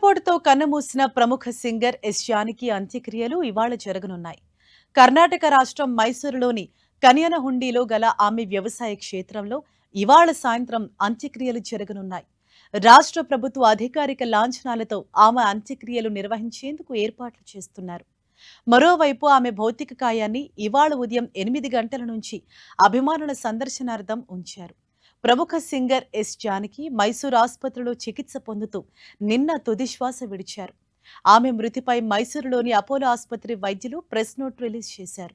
గుండెపోటుతో కన్నుమూసిన ప్రముఖ singer yes Janaki అంత్యక్రియలు ఇవాళ జరగనున్నాయి. కర్ణాటక రాష్ట్రం మైసూరులోని కనియనహుండిలో గల ఆమె వ్యవసాయ క్షేత్రంలో ఇవాళ సాయంత్రం అంత్యక్రియలు జరగనున్నాయి. రాష్ట్ర ప్రభుత్వ అధికారిక లాంఛనాలతో ఆమె అంత్యక్రియలు నిర్వహించేందుకు ఏర్పాట్లు చేస్తున్నారు. మరోవైపు ఆమె భౌతిక కాయాన్ని ఇవాళ ఉదయం 8 గంటల నుంచి అభిమానుల సందర్శనార్థం ఉంచారు. ప్రముఖ సింగర్ ఎస్ జానకి మైసూరు ఆసుపత్రిలో చికిత్స పొందుతూ నిన్న తుదిశ్వాస విడిచారు. ఆమె మృతిపై మైసూరులోని అపోలో ఆసుపత్రి వైద్యులు ప్రెస్ నోట్ రిలీజ్ చేశారు.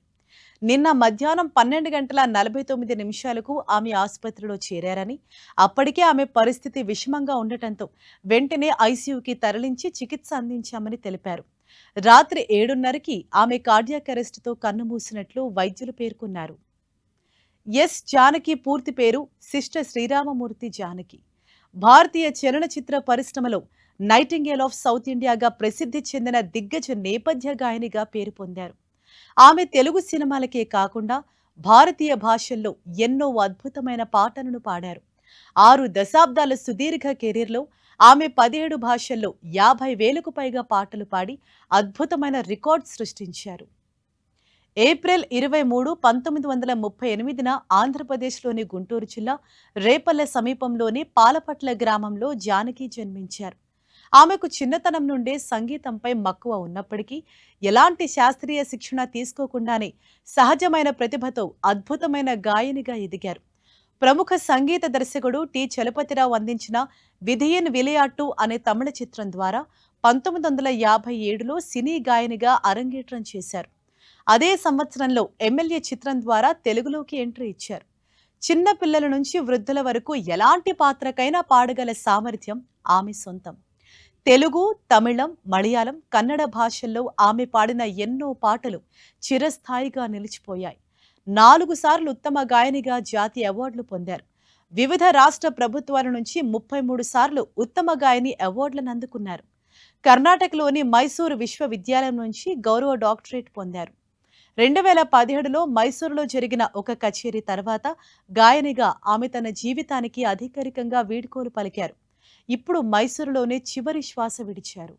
నిన్న మధ్యాహ్నం 12:49 ఆమె ఆసుపత్రిలో చేరారని, అప్పటికే ఆమె పరిస్థితి విషమంగా ఉండటంతో వెంటనే ఐసీయూకి తరలించి చికిత్స అందించామని తెలిపారు. రాత్రి 7:30కి ఆమె కార్డియాక్ అరెస్టుతో కన్నుమూసినట్లు వైద్యులు పేర్కొన్నారు. ఎస్ జానకి పూర్తి పేరు సిస్టర్ శ్రీరామమూర్తి జానకి. భారతీయ చలనచిత్ర పరిశ్రమలో నైటింగేల్ ఆఫ్ సౌత్ ఇండియాగా ప్రసిద్ధి చెందిన దిగ్గజ నేపథ్య గాయనిగా పేరు పొందారు. ఆమె తెలుగు సినిమాలకే కాకుండా భారతీయ భాషల్లో ఎన్నో అద్భుతమైన పాటలను పాడారు. 6 దశాబ్దాల సుదీర్ఘ కెరీర్లో ఆమె 17 భాషల్లో 50,000కు పైగా పాటలు పాడి అద్భుతమైన రికార్డ్ సృష్టించారు. ఏప్రిల్ 23, 1938న ఆంధ్రప్రదేశ్లోని గుంటూరు జిల్లా రేపల్లె సమీపంలోని పాలపట్ల గ్రామంలో జానకి జన్మించారు. ఆమెకు చిన్నతనం నుండే సంగీతంపై మక్కువ ఉన్నప్పటికీ ఎలాంటి శాస్త్రీయ శిక్షణ తీసుకోకుండానే సహజమైన ప్రతిభతో అద్భుతమైన గాయనిగా ఎదిగారు. ప్రముఖ సంగీత దర్శకుడు టి చలపతిరావు అందించిన విధియన్ విలయాట్టు అనే తమిళ చిత్రం ద్వారా 1957లో సినీ గాయనిగా అరంగేట్రం చేశారు. అదే సంవత్సరంలో ఎమ్మెల్యే చిత్రం ద్వారా తెలుగులోకి ఎంట్రీ ఇచ్చారు. చిన్న పిల్లల నుంచి వృద్ధుల వరకు ఎలాంటి పాత్రకైనా పాడగల సామర్థ్యం ఆమె సొంతం. తెలుగు, తమిళం, మలయాళం, కన్నడ భాషల్లో ఆమె పాడిన ఎన్నో పాటలు చిరస్థాయిగా నిలిచిపోయాయి. 4 సార్లు ఉత్తమ గాయనిగా జాతీయ అవార్డులు పొందారు. వివిధ రాష్ట్ర ప్రభుత్వాల నుంచి 33 సార్లు ఉత్తమ గాయని అవార్డులను అందుకున్నారు. కర్ణాటకలోని మైసూరు విశ్వవిద్యాలయం నుంచి గౌరవ డాక్టరేట్ పొందారు. 2017లో మైసూరులో జరిగిన ఒక కచేరీ తర్వాత గాయనిగా ఆమె తన జీవితానికి అధికారికంగా వీడ్కోలు పలికారు. ఇప్పుడు మైసూరులోనే చివరి శ్వాస విడిచారు.